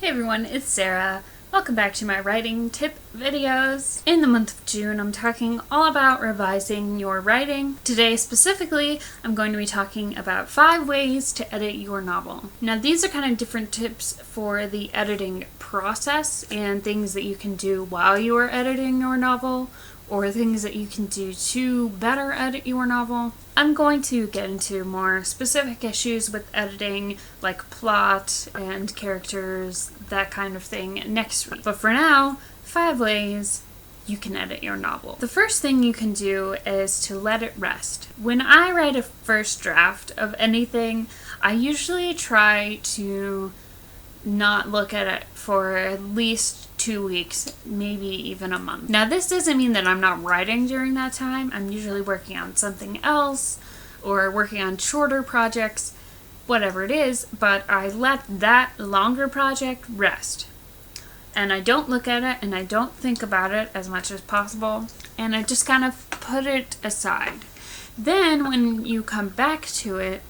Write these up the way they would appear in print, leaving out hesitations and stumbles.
Hey everyone, it's Sarah. Welcome back to my writing tip videos. In the month of June, I'm talking all about revising your writing. Today specifically, I'm going to be talking about 5 ways to edit your novel. Now these are kind of different tips for the editing process and things that you can do while you are editing your novel, or things that you can do to better edit your novel. I'm going to get into more specific issues with editing, like plot and characters, that kind of thing, next week. But for now, 5 ways you can edit your novel. The first thing you can do is to let it rest. When I write a first draft of anything, I usually try to not look at it for at least 2 weeks, maybe even a month. Now this doesn't mean that I'm not writing during that time. I'm usually working on something else or working on shorter projects, whatever it is, but I let that longer project rest. And I don't look at it and I don't think about it as much as possible, and I just kind of put it aside. Then when you come back to it,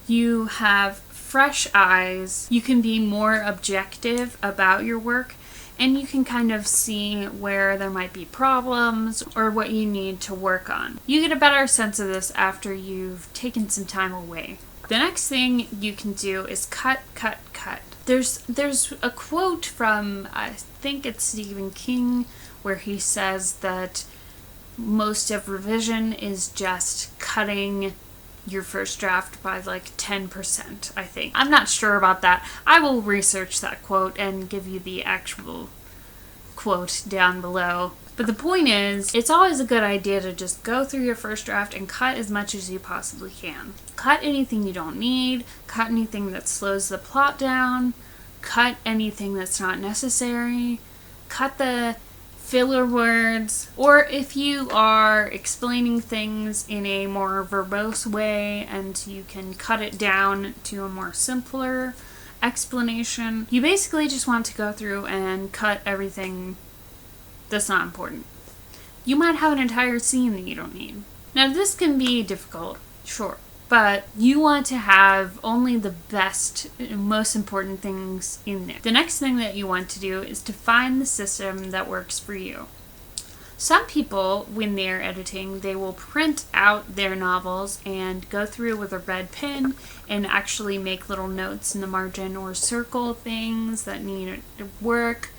you have fresh eyes, you can be more objective about your work, and you can kind of see where there might be problems or what you need to work on. You get a better sense of this after you've taken some time away. The next thing you can do is cut. There's a quote from, I think it's Stephen King, where he says that most of revision is just cutting your first draft by like 10%, I think. I'm not sure about that. I will research that quote and give you the actual quote down below. But the point is, it's always a good idea to just go through your first draft and cut as much as you possibly can. Cut anything you don't need, cut anything that slows the plot down, cut anything that's not necessary, cut the filler words, or if you are explaining things in a more verbose way and you can cut it down to a more simpler explanation, you basically just want to go through and cut everything that's not important. You might have an entire scene that you don't need. Now this can be difficult, sure, but you want to have only the best, most important things in there. The next thing that you want to do is to find the system that works for you. Some people, when they're editing, they will print out their novels and go through with a red pen and actually make little notes in the margin or circle things that need to work.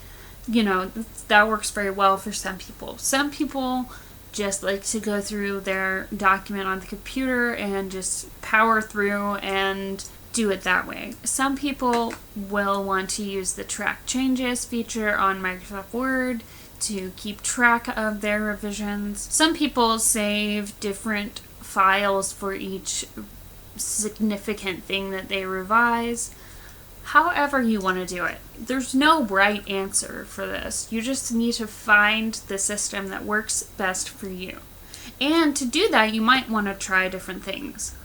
You know, that works very well for some people. Some people just like to go through their document on the computer and just power through and do it that way. Some people will want to use the track changes feature on Microsoft Word to keep track of their revisions. Some people save different files for each significant thing that they revise. However you want to do it. There's no right answer for this. You just need to find the system that works best for you. And to do that, you might want to try different things.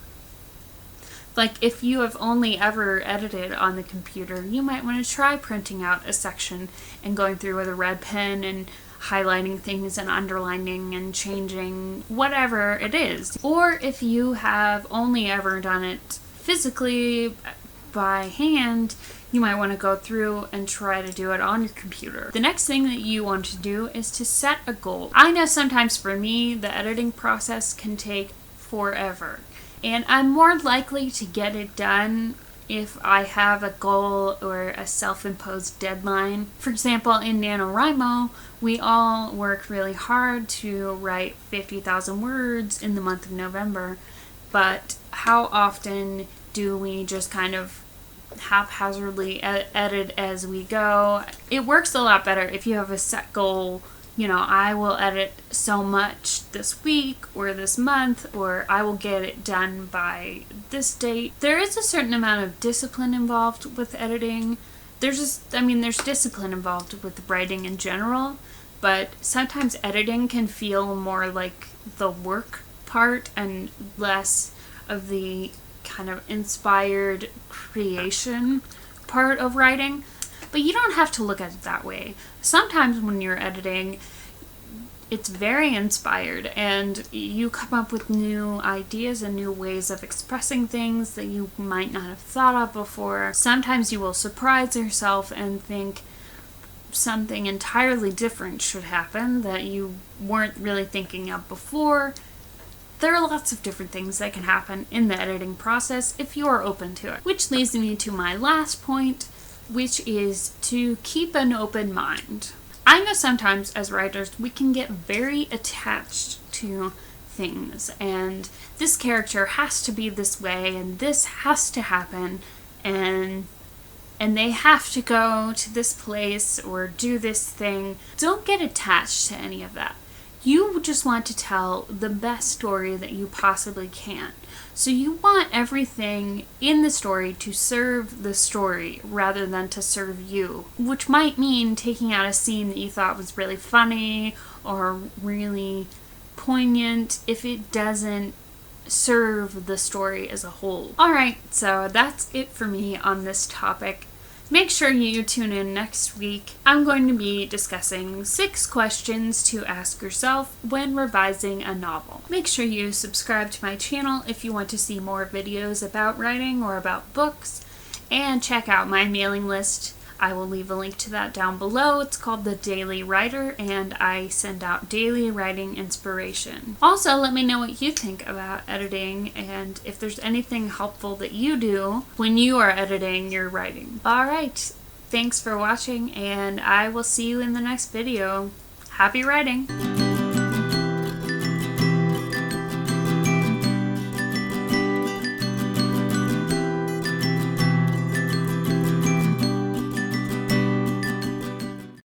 Like if you have only ever edited on the computer, you might want to try printing out a section and going through with a red pen and highlighting things and underlining and changing whatever it is. Or if you have only ever done it physically by hand, you might want to go through and try to do it on your computer. The next thing that you want to do is to set a goal. I know sometimes for me, the editing process can take forever. And I'm more likely to get it done if I have a goal or a self-imposed deadline. For example, in NaNoWriMo, we all work really hard to write 50,000 words in the month of November, but how often do we just kind of haphazardly edit as we go? It works a lot better if you have a set goal. You know, I will edit so much this week or this month, or I will get it done by this date. There is a certain amount of discipline involved with editing. There's discipline involved with writing in general, but sometimes editing can feel more like the work part and less of the kind of inspired creation part of writing. But you don't have to look at it that way. Sometimes when you're editing, it's very inspired, and you come up with new ideas and new ways of expressing things that you might not have thought of before. Sometimes you will surprise yourself and think something entirely different should happen that you weren't really thinking of before. There are lots of different things that can happen in the editing process if you are open to it. Which leads me to my last point, which is to keep an open mind. I know sometimes as writers we can get very attached to things, and this character has to be this way, and this has to happen, and they have to go to this place or do this thing. Don't get attached to any of that. You just want to tell the best story that you possibly can. So you want everything in the story to serve the story rather than to serve you, which might mean taking out a scene that you thought was really funny or really poignant if it doesn't serve the story as a whole. Alright, so that's it for me on this topic. Make sure you tune in next week. I'm going to be discussing 6 questions to ask yourself when revising a novel. Make sure you subscribe to my channel if you want to see more videos about writing or about books, and check out my mailing list. I will leave a link to that down below. It's called The Daily Writer, and I send out daily writing inspiration. Also, let me know what you think about editing and if there's anything helpful that you do when you are editing your writing. Alright, thanks for watching, and I will see you in the next video. Happy writing!